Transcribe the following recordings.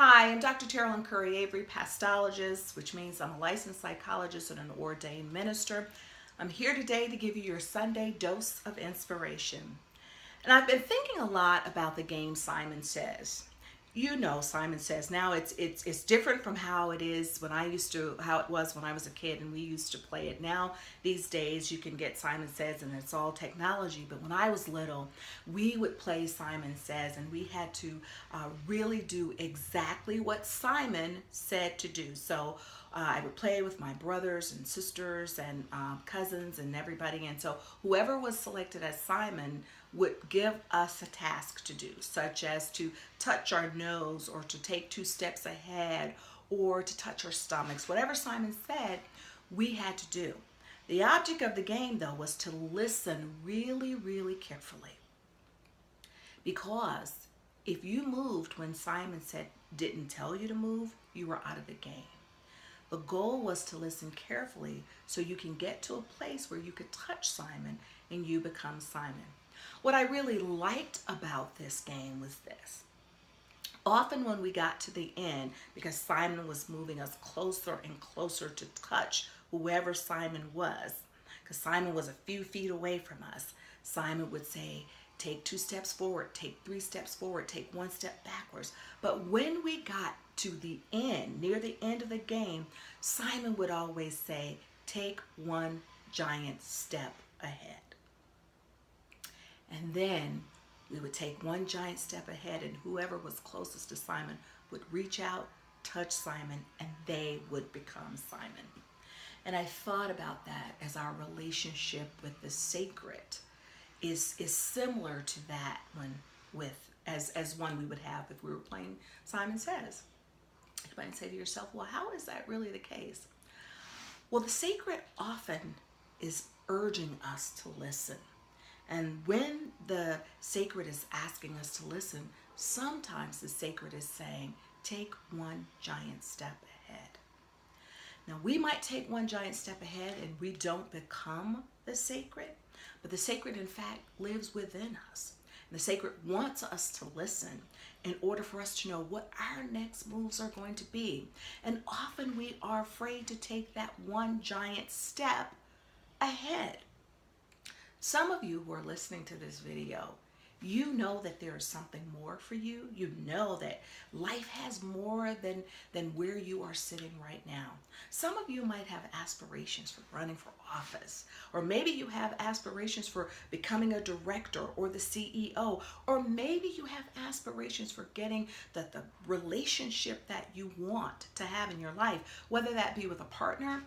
Hi, I'm Dr. Terrlyn Curry Avery, pastologist, which means I'm a licensed psychologist and an ordained minister. I'm here today to give you your Sunday dose of inspiration. And I've been thinking a lot about the game Simon Says. You know Simon Says. Now it's different from how it is how it was when I was a kid and we used to play it. Now these days you can get Simon Says and it's all technology. But when I was little, we would play Simon Says and we had to really do exactly what Simon said to do. So I would play with my brothers and sisters and cousins and everybody. And so whoever was selected as Simon would give us a task to do, such as to touch our nose or to take 2 steps ahead or to touch our stomachs. Whatever Simon said, we had to do. The object of the game, though, was to listen really, really carefully. Because if you moved when Simon didn't tell you to move, you were out of the game. The goal was to listen carefully so you can get to a place where you could touch Simon and you become Simon. What I really liked about this game was this. Often when we got to the end, because Simon was moving us closer and closer to touch whoever Simon was, because Simon was a few feet away from us, Simon would say, take 2 steps forward, take 3 steps forward, take 1 step backwards. But when we got to the end, near the end of the game, Simon would always say, take 1 giant step ahead. And then we would take 1 giant step ahead and whoever was closest to Simon would reach out, touch Simon, and they would become Simon. And I thought about that as our relationship with the sacred is similar to that one as one we would have if we were playing Simon Says. You might say to yourself, well, how is that really the case? Well, the sacred often is urging us to listen. And when the sacred is asking us to listen, sometimes the sacred is saying, take 1 giant step ahead. Now, we might take 1 giant step ahead and we don't become the sacred, but the sacred, in fact, lives within us. And the sacred wants us to listen in order for us to know what our next moves are going to be. And often we are afraid to take that 1 giant step ahead. Some of you who are listening to this video, you know that there is something more for you. You know that life has more than where you are sitting right now. Some of you might have aspirations for running for office, or maybe you have aspirations for becoming a director or the CEO, or maybe you have aspirations for getting the relationship that you want to have in your life, whether that be with a partner,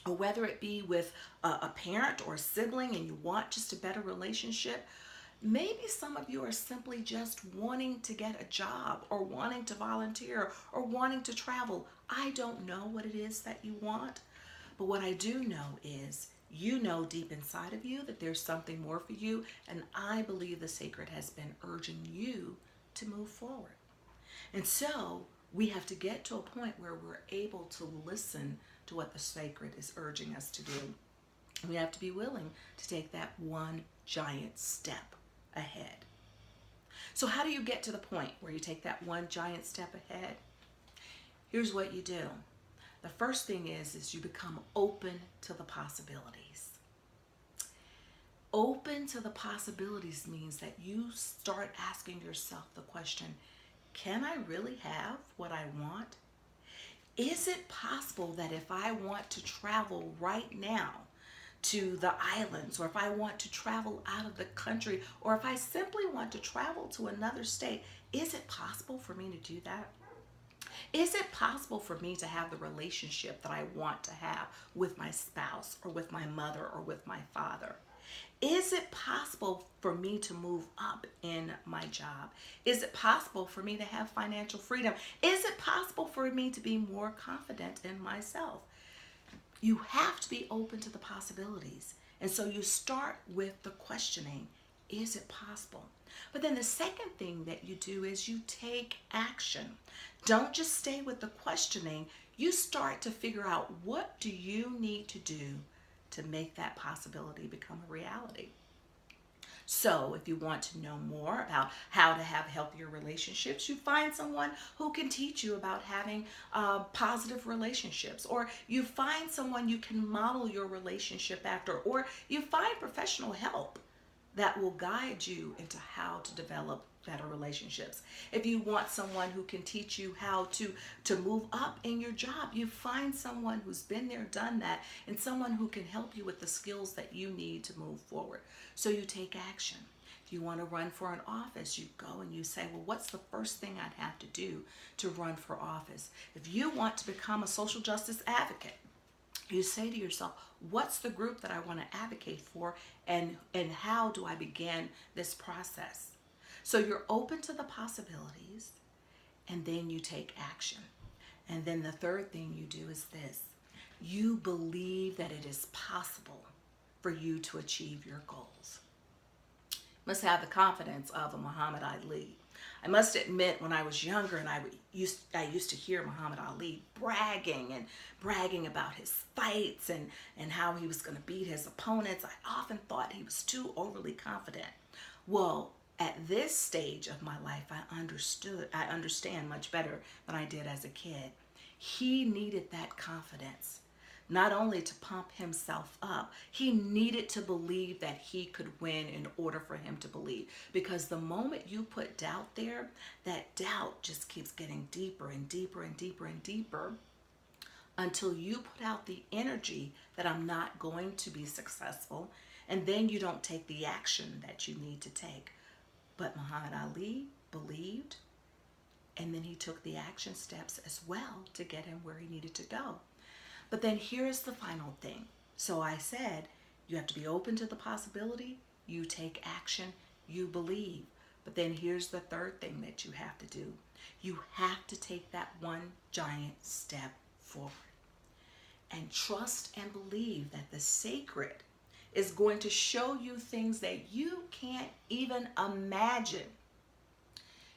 or whether it be with a parent or a sibling and you want just a better relationship. Maybe some of you are simply just wanting to get a job or wanting to volunteer or wanting to travel. I don't know what it is that you want, but what I do know is you know deep inside of you that there's something more for you, and I believe the sacred has been urging you to move forward. And so we have to get to a point where we're able to listen to what the sacred is urging us to do. We have to be willing to take that 1 giant step ahead. So how do you get to the point where you take that 1 giant step ahead? Here's what you do. The first thing is you become open to the possibilities. Open to the possibilities means that you start asking yourself the question, can I really have what I want? Is it possible that if I want to travel right now to the islands, or if I want to travel out of the country, or if I simply want to travel to another state, is it possible for me to do that? Is it possible for me to have the relationship that I want to have with my spouse or with my mother or with my father? Is it possible for me to move up in my job? Is it possible for me to have financial freedom? Is it possible for me to be more confident in myself? You have to be open to the possibilities. And so you start with the questioning, is it possible? But then the second thing that you do is you take action. Don't just stay with the questioning. You start to figure out, what do you need to do to make that possibility become a reality? So, if you want to know more about how to have healthier relationships, you find someone who can teach you about having positive relationships, or you find someone you can model your relationship after, or you find professional help that will guide you into how to develop better relationships. If you want someone who can teach you how to move up in your job, you find someone who's been there, done that, and someone who can help you with the skills that you need to move forward. So you take action. If you want to run for an office, you go and you say, well, what's the first thing I'd have to do to run for office? If you want to become a social justice advocate, you say to yourself, what's the group that I want to advocate for, and how do I begin this process? So you're open to the possibilities, and then you take action. And then the third thing you do is this: you believe that it is possible for you to achieve your goals. Must have the confidence of a Muhammad Ali. I must admit, when I was younger and I used to hear Muhammad Ali bragging about his fights and how he was going to beat his opponents, I often thought he was too overly confident. Well, at this stage of my life, I understand much better than I did as a kid. He needed that confidence. Not only to pump himself up, he needed to believe that he could win in order for him to believe. Because the moment you put doubt there, that doubt just keeps getting deeper and deeper and deeper and deeper until you put out the energy that I'm not going to be successful, and then you don't take the action that you need to take. But Muhammad Ali believed, and then he took the action steps as well to get him where he needed to go. But then here's the final thing. So I said, you have to be open to the possibility, you take action, you believe. But then here's the third thing that you have to do. You have to take that one giant step forward and trust and believe that the sacred is going to show you things that you can't even imagine.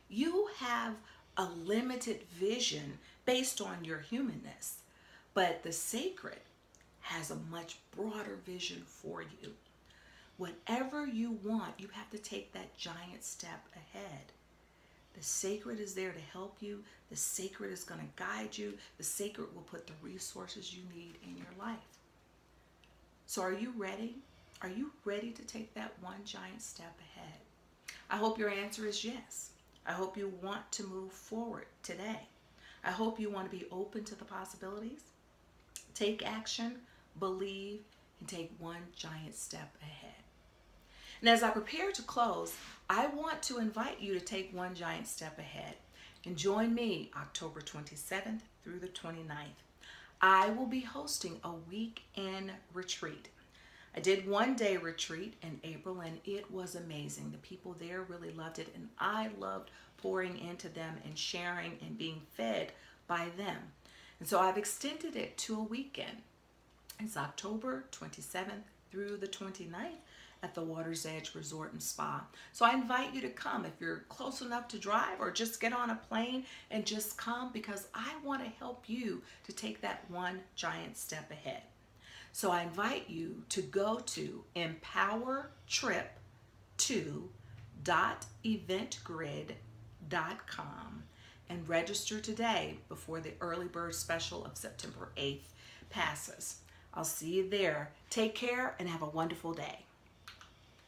You have a limited vision based on your humanness. But the sacred has a much broader vision for you. Whatever you want, you have to take that giant step ahead. The sacred is there to help you. The sacred is going to guide you. The sacred will put the resources you need in your life. So are you ready? Are you ready to take that one giant step ahead? I hope your answer is yes. I hope you want to move forward today. I hope you want to be open to the possibilities. Take action, believe, and take one giant step ahead. And as I prepare to close, I want to invite you to take one giant step ahead and join me October 27th through the 29th. I will be hosting a weekend retreat. I did one-day retreat in April, and it was amazing. The people there really loved it, and I loved pouring into them and sharing and being fed by them. And so I've extended it to a weekend. It's October 27th through the 29th at the Water's Edge Resort and Spa. So I invite you to come if you're close enough to drive, or just get on a plane and just come, because I want to help you to take that one giant step ahead. So I invite you to go to empowertrip2.eventgrid.com and register today before the early bird special of September 8th passes. I'll see you there. Take care and have a wonderful day.